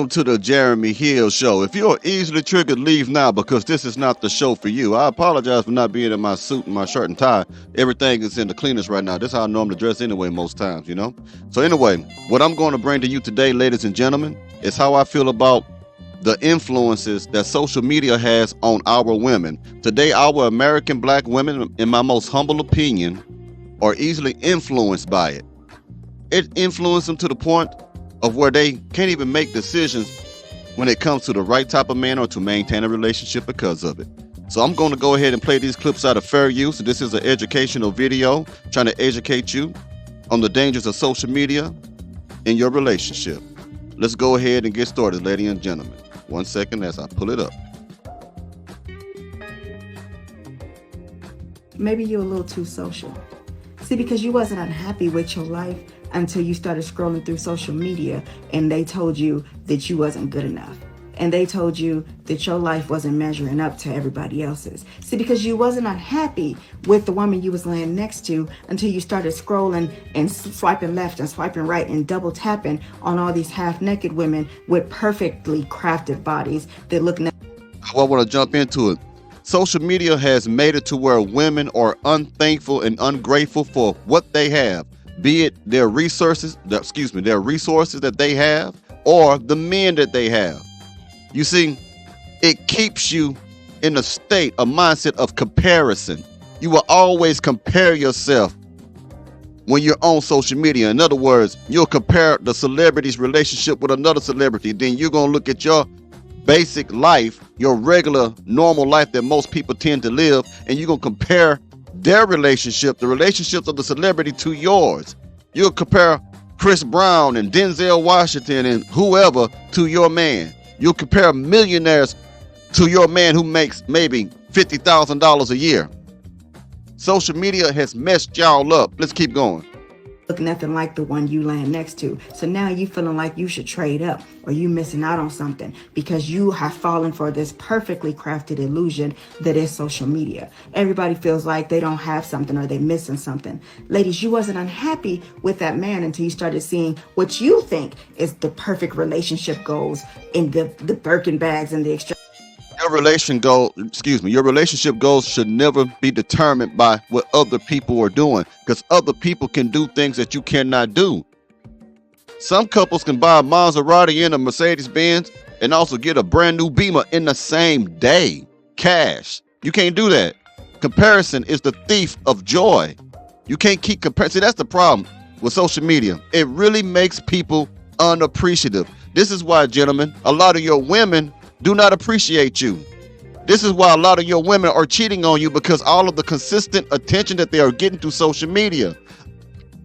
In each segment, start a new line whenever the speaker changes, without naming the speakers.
welcome to the Jeremy Hill Show. If you're easily triggered, leave now because this is not the show for you. I apologize for not being in my suit and my shirt and tie. Everything is in the cleanest right now. This is how I normally dress anyway most times, you know? So anyway, what I'm going to bring to you today, ladies and gentlemen, is how I feel about the influences that social media has on our women. Today, our American black women, in my most humble opinion, are easily influenced by it. It influenced them to the point of where they can't even make decisions when it comes to the right type of man or to maintain a relationship because of it. So I'm going to go ahead and play these clips out of fair use. This is an educational video trying to educate you on the dangers of social media in your relationship. Let's go ahead and get started, ladies and gentlemen. 1 second as I pull it up.
Maybe you're a little too social. See, because you wasn't unhappy with your life until you started scrolling through social media and they told you that you wasn't good enough. And they told you that your life wasn't measuring up to everybody else's. See, because you wasn't unhappy with the woman you was laying next to until you started scrolling and swiping left and swiping right and double tapping on all these half-naked women with perfectly crafted bodies that look
I want to jump into it. Social media has made it to where women are unthankful and ungrateful for what they have, be it their resources, their resources that they have, or the men that they have. You see, it keeps you in a state, a mindset of comparison. You will always compare yourself when you're on social media. In other words, you'll compare the celebrity's relationship with another celebrity. Then you're going to look at your basic life, your regular, normal life that most people tend to live, and you're going to compare their relationship, the relationships of the celebrity, to yours. You'll compare Chris Brown and Denzel Washington and whoever to your man. You'll compare millionaires to your man who makes maybe $50,000 a year. Social media has messed y'all up. Let's keep going.
look nothing like the one you laying next to. So now you feeling like you should trade up or you missing out on something because you have fallen for this perfectly crafted illusion that is social media. Everybody feels like they don't have something or they missing something. Ladies, you wasn't unhappy with that man until you started seeing what you think is the perfect relationship goals in the Birkin bags and the extra.
Your relationship goals should never be determined by what other people are doing, because other people can do things that you cannot do. Some couples can buy a Maserati and a Mercedes Benz and also get a brand new Beamer in the same day, cash. You can't do that. Comparison is the thief of joy. You can't keep comparing. See, that's the problem with social media. It really makes people unappreciative. This is why, gentlemen, a lot of your women do not appreciate you. This is why a lot of your women are cheating on you, because all of the consistent attention that they are getting through social media,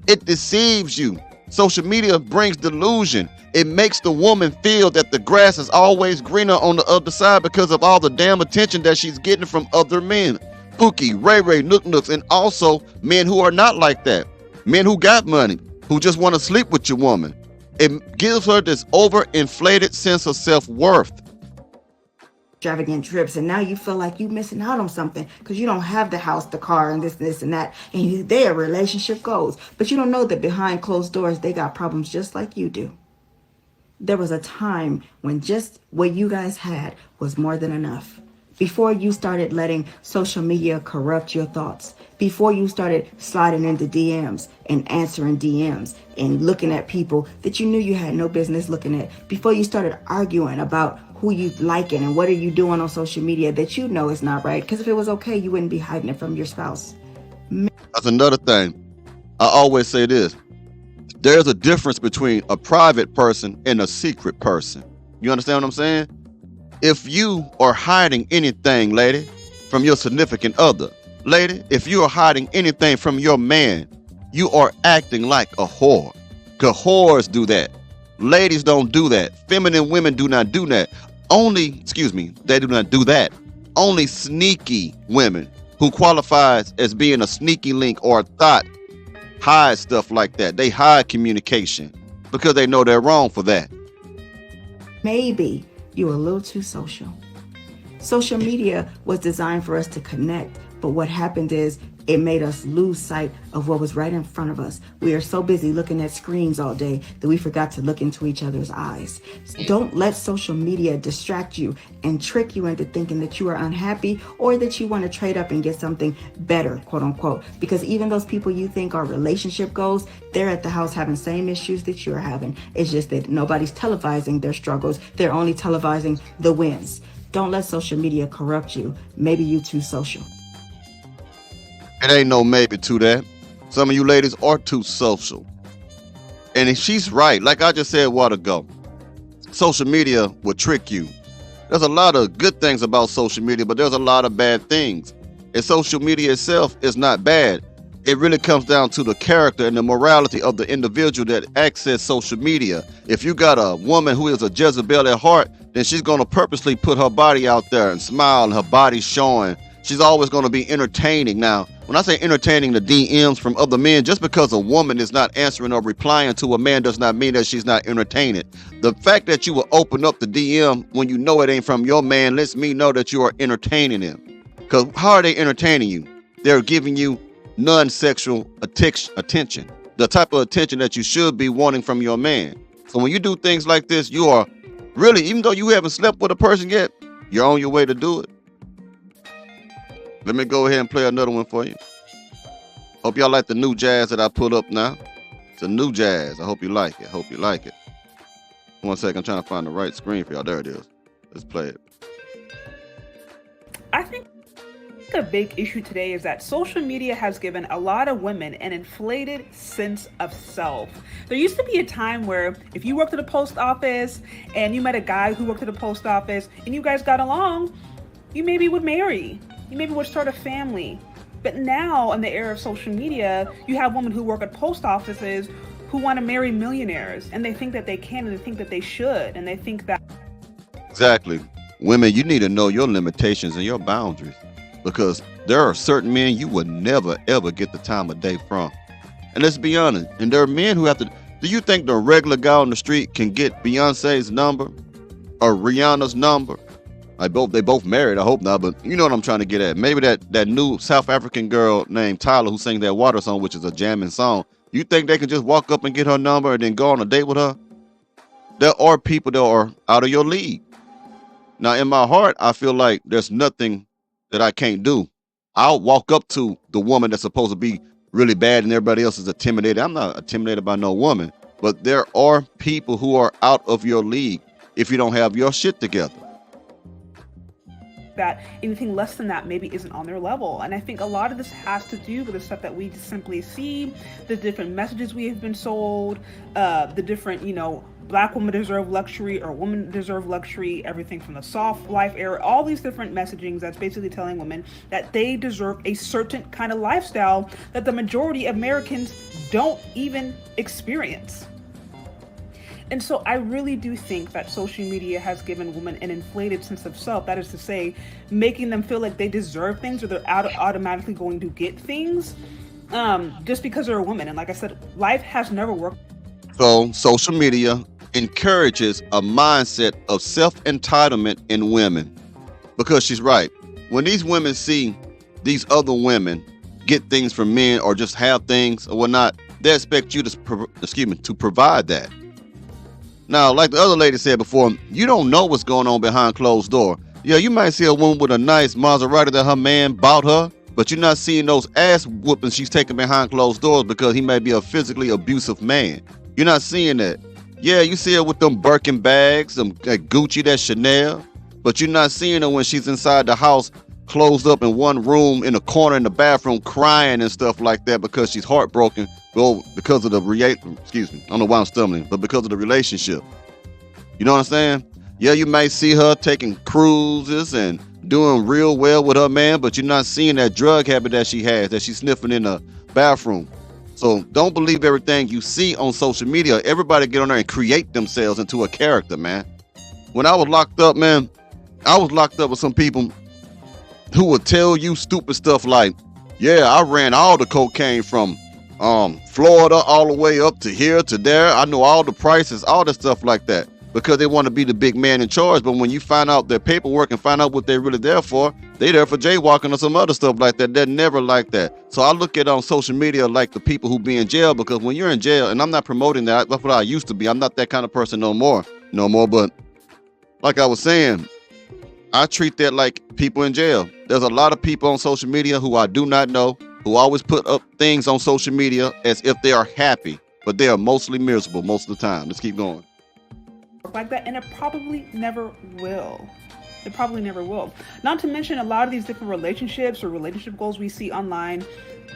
it deceives you. Social media brings delusion. It makes the woman feel that the grass is always greener on the other side because of all the damn attention that she's getting from other men. Pookie, Ray Ray, Nook Nooks, and also men who are not like that. Men who got money, who just want to sleep with your woman. It gives her this overinflated sense of self-worth.
Extravagant trips, and now you feel like you missing out on something because you don't have the house, the car, and this and that, and their relationship goes, but you don't know that behind closed doors they got problems just like you do. There was a time when just what you guys had was more than enough. Before you started letting social media corrupt your thoughts, before you started sliding into DMs and answering DMs and looking at people that you knew you had no business looking at, before you started arguing about who you liking and what are you doing on social media that you know is not right, because if it was okay, you wouldn't be hiding it from your spouse.
That's another thing. I always say this. There's a difference between a private person and a secret person. You understand what I'm saying? If you are hiding anything, lady, from your significant other, lady, if you are hiding anything from your man, you are acting like a whore. Because whores do that. Ladies don't do that. Feminine women do not do that. They do not do that. Only sneaky women who qualifies as being a sneaky link or a thought hide stuff like that. They hide communication because they know they're wrong for that.
Maybe you're a little too social. Social media was designed for us to connect, but what happened is It made us lose sight of what was right in front of us. We are so busy looking at screens all day that we forgot to look into each other's eyes. Don't let social media distract you and trick you into thinking that you are unhappy or that you want to trade up and get something better, quote unquote. Because even those people you think are relationship goals, they're at the house having same issues that you're having. It's just that nobody's televising their struggles. They're only televising the wins. Don't let social media corrupt you. Maybe you too social.
It ain't no maybe to that. Some of you ladies are too social. And if she's right, like I just said a while ago, social media will trick you. There's a lot of good things about social media, but there's a lot of bad things. And social media itself is not bad. It really comes down to the character and the morality of the individual that access social media. If you got a woman who is a Jezebel at heart, then she's going to purposely put her body out there and smile and her body showing. She's always going to be entertaining. Now, when I say entertaining the DMs from other men, just because a woman is not answering or replying to a man does not mean that she's not entertaining. The fact that you will open up the DM when you know it ain't from your man lets me know that you are entertaining him. Because how are they entertaining you? They're giving you non-sexual attention, the type of attention that you should be wanting from your man. So when you do things like this, you are really, even though you haven't slept with a person yet, you're on your way to do it. Let me go ahead and play another one for you. Hope y'all like the new jazz that I put up now. It's a new jazz. I hope you like it. Hope you like it. 1 second, I'm trying to find the right screen for y'all. There it is. Let's play it.
I think a big issue today is that social media has given a lot of women an inflated sense of self. There used to be a time where if you worked at a post office and you met a guy who worked at a post office and you guys got along, you maybe would marry. You maybe would start a family. But now in the era of social media, you have women who work at post offices who want to marry millionaires, and they think that they can, and they think that they should, and they think that...
Exactly. Women, you need to know your limitations and your boundaries, because there are certain men you would never, ever get the time of day from. And let's be honest, and there are men who have to... Do you think the regular guy on the street can get Beyonce's number or Rihanna's number? They both married, I hope not, but you know what I'm trying to get at. Maybe that new South African girl named Tyler who sang that Water song, which is a jamming song. You think they can just walk up and get her number and then go on a date with her? There are people that are out of your league. Now, in my heart, I feel like there's nothing that I can't do. I'll walk up to the woman that's supposed to be really bad and everybody else is intimidated. I'm not intimidated by no woman, but there are people who are out of your league if you don't have your shit together.
That anything less than that maybe isn't on their level. And I think a lot of this has to do with the stuff that we just simply see, the different messages we have been sold, the different, Black women deserve luxury or women deserve luxury, everything from the soft life era, all these different messagings that's basically telling women that they deserve a certain kind of lifestyle that the majority of Americans don't even experience. And so I really do think that social media has given women an inflated sense of self. That is to say, making them feel like they deserve things or they're automatically going to get things just because they're a woman. And like I said, life has never worked.
So social media encourages a mindset of self-entitlement in women, because she's right. When these women see these other women get things from men or just have things or whatnot, they expect you to provide that. Now, like the other lady said before, you don't know what's going on behind closed door. Yeah, you might see a woman with a nice Maserati that her man bought her, but you're not seeing those ass whoopings she's taking behind closed doors because he may be a physically abusive man. You're not seeing that. Yeah, you see her with them Birkin bags, that Gucci, that Chanel, but you're not seeing her when she's inside the house, closed up in one room in a corner in the bathroom, crying and stuff like that because she's heartbroken. Well, because of the I don't know why I'm stumbling, but because of the relationship. You know what I'm saying? Yeah, you might see her taking cruises and doing real well with her man, but you're not seeing that drug habit that she has, that she's sniffing in the bathroom. So don't believe everything you see on social media. Everybody get on there and create themselves into a character, man. When I was locked up, man, I was locked up with some people who would tell you stupid stuff like, yeah, I ran all the cocaine from Florida all the way up to here to there. I know all the prices, all the stuff like that, because they want to be the big man in charge. But when you find out their paperwork and find out what they're really there for, They there for jaywalking or some other stuff like that. They're never like that. So I look at on social media like the people who be in jail, because when you're in jail, and I'm not promoting that, that's what I used to be. I'm not that kind of person no more. But like I was saying, I treat that like people in jail. There's a lot of people on social media who I do not know, who always put up things on social media as if they are happy, but they are mostly miserable most of the time. Let's keep going.
Like that, and it probably never will. It probably never will. Not to mention a lot of these different relationships or relationship goals we see online,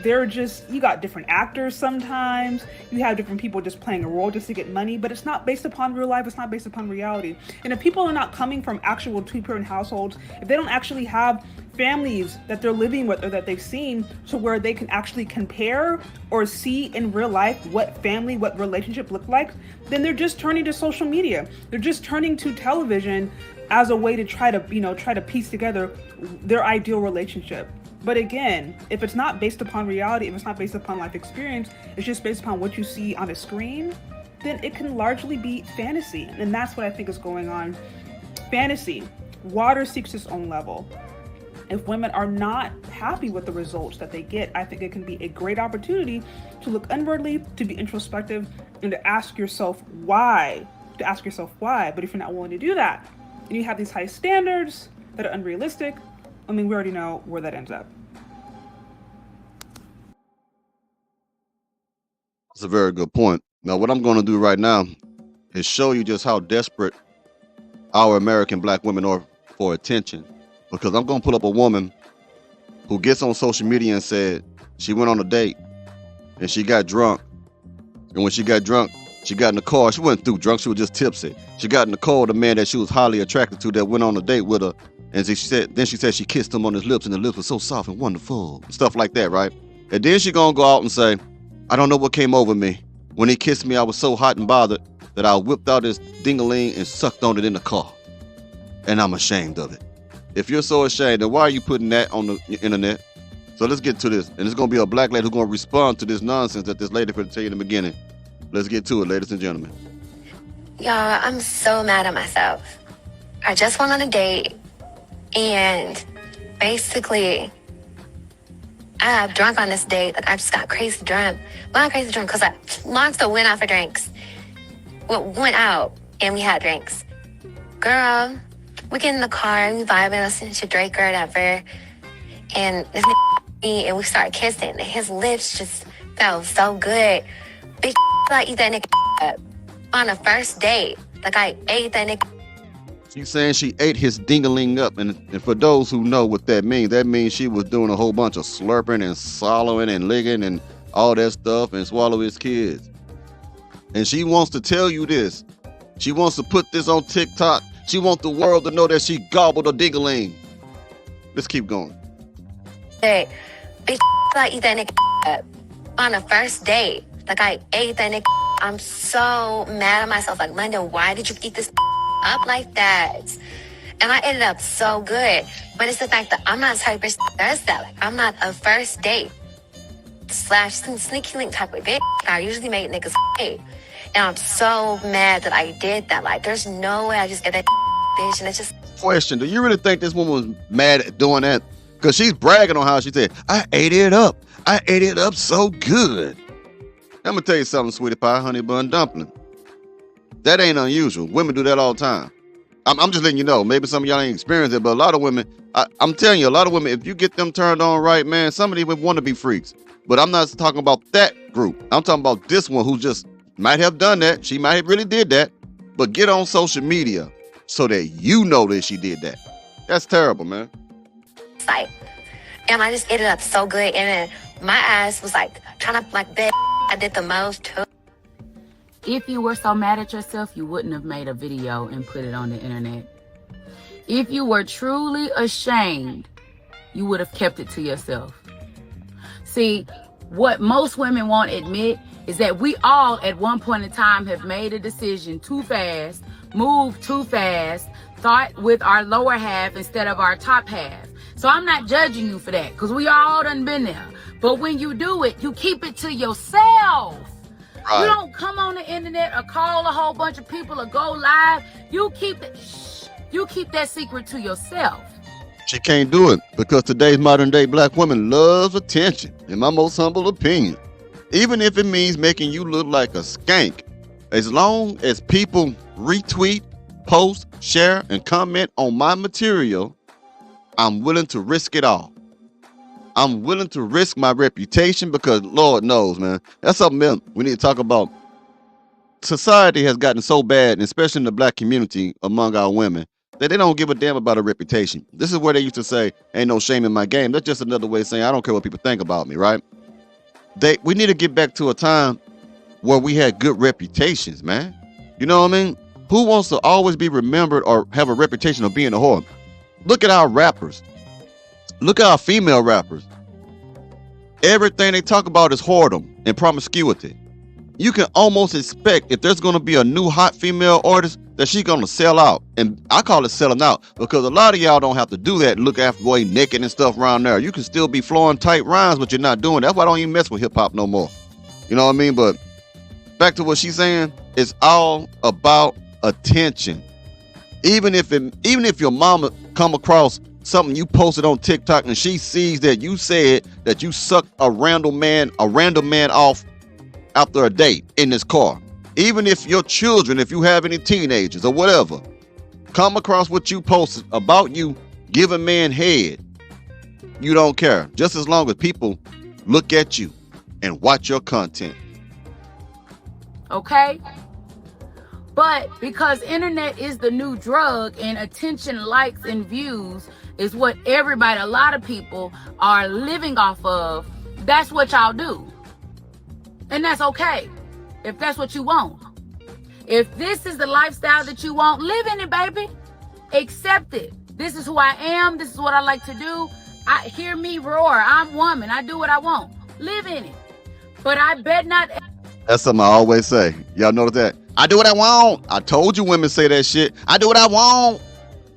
they're just, you got different actors sometimes, you have different people just playing a role just to get money, but it's not based upon real life, it's not based upon reality. And if people are not coming from actual two-parent households, if they don't actually have families that they're living with or that they've seen to where they can actually compare or see in real life what family, what relationship look like, then they're just turning to social media. They're just turning to television as a way to try to piece together their ideal relationship. But again, if it's not based upon reality, if it's not based upon life experience, it's just based upon what you see on a screen, then it can largely be fantasy. And that's what I think is going on. Fantasy. Water seeks its own level. If women are not happy with the results that they get, I think it can be a great opportunity to look inwardly, to be introspective, and to ask yourself why. But if you're not willing to do that, and you have these high standards that are unrealistic, I mean, we already know where that ends up.
That's a very good point. Now, what I'm going to do right now is show you just how desperate our American black women are for attention. Because I'm going to pull up a woman who gets on social media and said she went on a date and she got drunk. And when she got drunk, she got in the car. She wasn't too drunk. She was just tipsy. She got in the car with a man that she was highly attracted to that went on a date with her. And she said she kissed him on his lips, and the lips were so soft and wonderful. Stuff like that, right? And then she gonna go out and say, I don't know what came over me. When he kissed me, I was so hot and bothered that I whipped out his ding-a-ling and sucked on it in the car. And I'm ashamed of it. If you're so ashamed, then why are you putting that on the internet? So let's get to this. And it's gonna be a black lady who's gonna respond to this nonsense that this lady could tell you in the beginning. Let's get to it, ladies and gentlemen.
Y'all, I'm so mad at myself. I just went on a date, and basically, I got drunk on this date. Like, I just got crazy drunk. Well, not crazy drunk, because I long still went out for drinks. Well, went out, and we had drinks. Girl, we get in the car, and we vibing, listening to Drake or whatever. And this me, and we started kissing, and his lips just felt so good. Bitch, I eat that nigga up on a first date. Like, I ate that nigga.
She's saying she ate his ding-a-ling up. And for those who know what that means she was doing a whole bunch of slurping and swallowing and licking and all that stuff and swallow his kids. And she wants to tell you this. She wants to put this on TikTok. She wants the world to know that she gobbled a ding-a-ling. Let's keep going.
Hey, bitch, I eat that nigga up on a first date. Like, I ate that nigga. I'm so mad at myself. Like, Linda, why did you eat this up like that? And I ended up so good. But it's the fact that I'm not the type of person that does that. Like, I'm not a first date / sneaky link type of bitch. I usually make niggas hate. And I'm so mad that I did that. Like, there's no way I just get that bitch. And it's just...
Question, do you really think this woman was mad at doing that? Because she's bragging on how she said, I ate it up. I ate it up so good. I'm going to tell you something, sweetie pie, honey bun dumpling. That ain't unusual. Women do that all the time. I'm just letting you know. Maybe some of y'all ain't experienced it, but a lot of women, I'm telling you, a lot of women, if you get them turned on right, man, some of them would want to be freaks. But I'm not talking about that group. I'm talking about this one who just might have done that. She might have really did that. But get on social media so that you know that she did that. That's terrible, man.
Like, and I just ate it up so good. And then my ass was like trying to like bet I did the most too.
If you were so mad at yourself, you wouldn't have made a video and put it on the internet. If you were truly ashamed, you would have kept it to yourself. See, what most women won't admit is that we all at one point in time have made a decision too fast, moved too fast, thought with our lower half instead of our top half. So I'm not judging you for that, because we all done been there. But when you do it, you keep it to yourself. Right. You don't come on the internet or call a whole bunch of people or go live. You keep that secret to yourself.
She can't do it because today's modern day black woman loves attention, in my most humble opinion. Even if it means making you look like a skank. As long as people retweet, post, share, and comment on my material, I'm willing to risk it all. I'm willing to risk my reputation because Lord knows, man, that's something else we need to talk about. Society has gotten so bad, especially in the black community among our women, that they don't give a damn about a reputation. This is where they used to say, ain't no shame in my game. That's just another way of saying, I don't care what people think about me, right? We need to get back to a time where we had good reputations, man. You know what I mean? Who wants to always be remembered or have a reputation of being a whore? Look at our rappers. Look at our female rappers. Everything they talk about is whoredom and promiscuity. You can almost expect if there's going to be a new hot female artist that she's going to sell out. And I call it selling out because a lot of y'all don't have to do that and look after boy naked and stuff around there. You can still be flowing tight rhymes, but you're not doing that. That's why I don't even mess with hip hop no more. You know what I mean? But back to what she's saying, it's all about attention. Even if your mama come across something you posted on TikTok and she sees that you said that you sucked a random man off after a date in this car. Even if your children, if you have any teenagers or whatever, come across what you posted about you giving man head, you don't care. Just as long as people look at you and watch your content.
Okay? But because internet is the new drug and attention, likes, and views is what a lot of people are living off of, that's what y'all do. And that's okay. If that's what you want. If this is the lifestyle that you want, live in it, baby. Accept it. This is who I am. This is what I like to do. Hear me roar. I'm woman. I do what I want. Live in it. But I bet not.
That's something I always say. Y'all notice that? I do what I want. I told you women say that shit. I do what I want.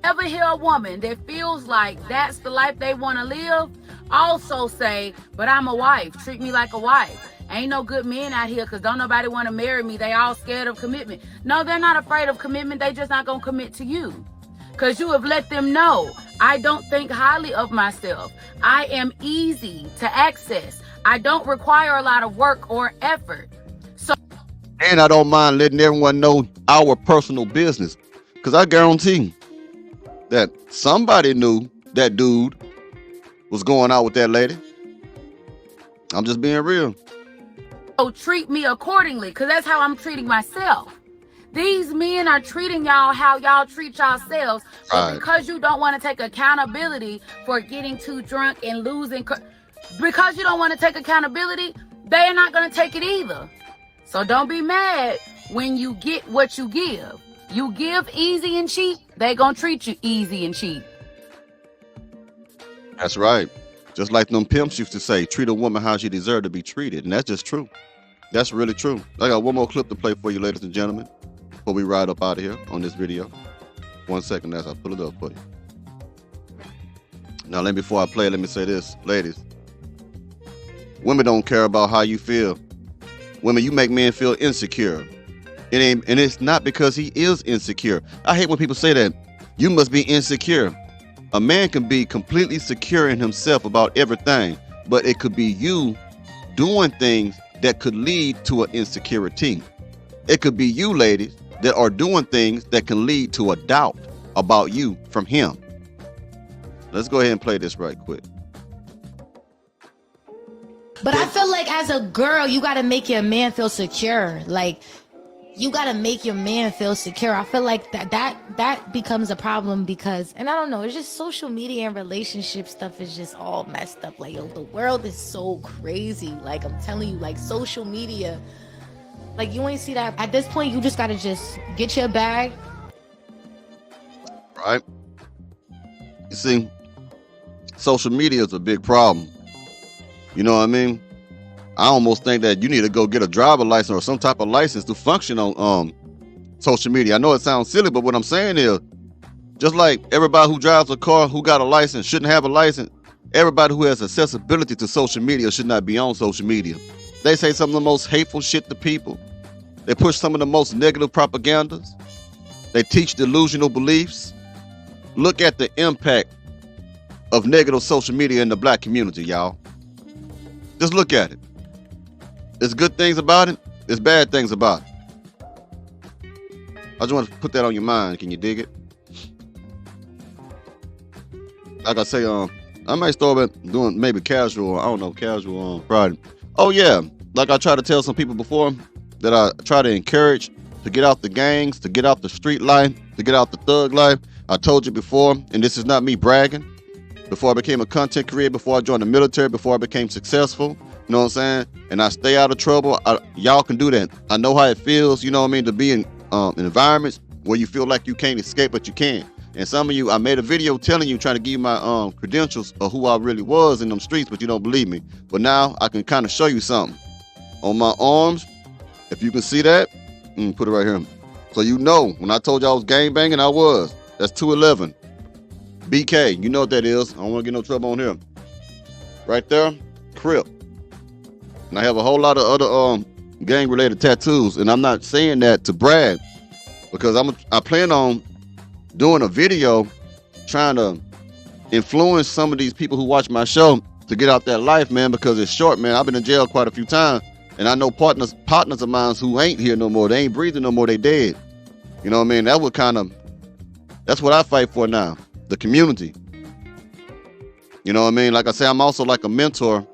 Ever hear a woman that feels like that's the life they want to live also say, but I'm a wife. Treat me like a wife. Ain't no good men out here because don't nobody want to marry me. They all scared of commitment. No, they're not afraid of commitment. They just not going to commit to you because you have let them know, I don't think highly of myself. I am easy to access. I don't require a lot of work or effort.
And I don't mind letting everyone know our personal business because I guarantee that somebody knew that dude was going out with that lady. I'm just being real.
So treat me accordingly because that's how I'm treating myself. These men are treating y'all how y'all treat yourselves. But because you don't want to take accountability for getting too drunk and losing, because you don't want to take accountability, they're not going to take it either. So don't be mad when you get what you give. You give easy and cheap, they gonna treat you easy and cheap.
That's right. Just like them pimps used to say, treat a woman how she deserves to be treated. And that's just true. That's really true. I got one more clip to play for you, ladies and gentlemen, before we ride up out of here on this video. 1 second as I pull it up for you. Now, before I play, let me say this, ladies. Women don't care about how you feel. Women, you make men feel insecure. And it's not because he is insecure. I hate when people say that. You must be insecure. A man can be completely secure in himself about everything, but it could be you doing things that could lead to an insecurity. It could be you, ladies, that are doing things that can lead to a doubt about you from him. Let's go ahead and play this right quick.
But I feel like as a girl, you gotta make your man feel secure. Like, you gotta make your man feel secure. I feel like that becomes a problem because, and I don't know, it's just social media and relationship stuff is just all messed up. Like, yo, the world is so crazy. Like, I'm telling you, like, social media, like, you ain't see that. At this point, you just gotta just get your bag.
Right? You see, social media is a big problem. You know what I mean? I almost think that you need to go get a driver license or some type of license to function on social media. I know it sounds silly, but what I'm saying is, just like everybody who drives a car who got a license shouldn't have a license, everybody who has accessibility to social media should not be on social media. They say some of the most hateful shit to people. They push some of the most negative propagandas. They teach delusional beliefs. Look at the impact of negative social media in the black community, y'all. Just look at it. There's good things about it. There's bad things about it. I just want to put that on your mind. Can you dig it? Like I say, I might start doing maybe casual, I don't know, casual on Friday. Oh yeah, like I try to tell some people before, that I try to encourage to get out the gangs, to get out the street life, to get out the thug life. I told you before, and this is not me bragging, before I became a content creator, before I joined the military, before I became successful, you know what I'm saying? And I stay out of trouble. Y'all can do that. I know how it feels, you know what I mean, to be in environments where you feel like you can't escape, but you can. And some of you, I made a video telling you, trying to give you my credentials of who I really was in them streets, but you don't believe me. But now I can kind of show you something. On my arms, if you can see that, put it right here. So you know, when I told you I was gang banging, I was. That's 211. BK, you know what that is. I don't want to get no trouble on here. Right there, Crip. And I have a whole lot of other gang-related tattoos. And I'm not saying that to brag, because I plan on doing a video trying to influence some of these people who watch my show to get out that life, man, because it's short, man. I've been in jail quite a few times, and I know partners of mine who ain't here no more. They ain't breathing no more. They dead. You know what I mean? That's what I fight for now, the community. You know what I mean? Like I say, I'm also like a mentor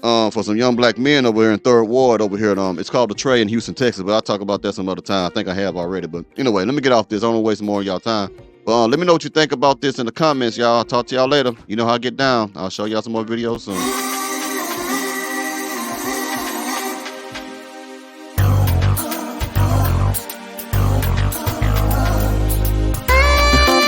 for some young black men over here in 3rd Ward over here. It's called The Tray in Houston, Texas, but I'll talk about that some other time. I think I have already. But anyway, let me get off this. I don't want to waste more of y'all time. But let me know what you think about this in the comments, y'all. I'll talk to y'all later. You know how I get down. I'll show y'all some more videos soon.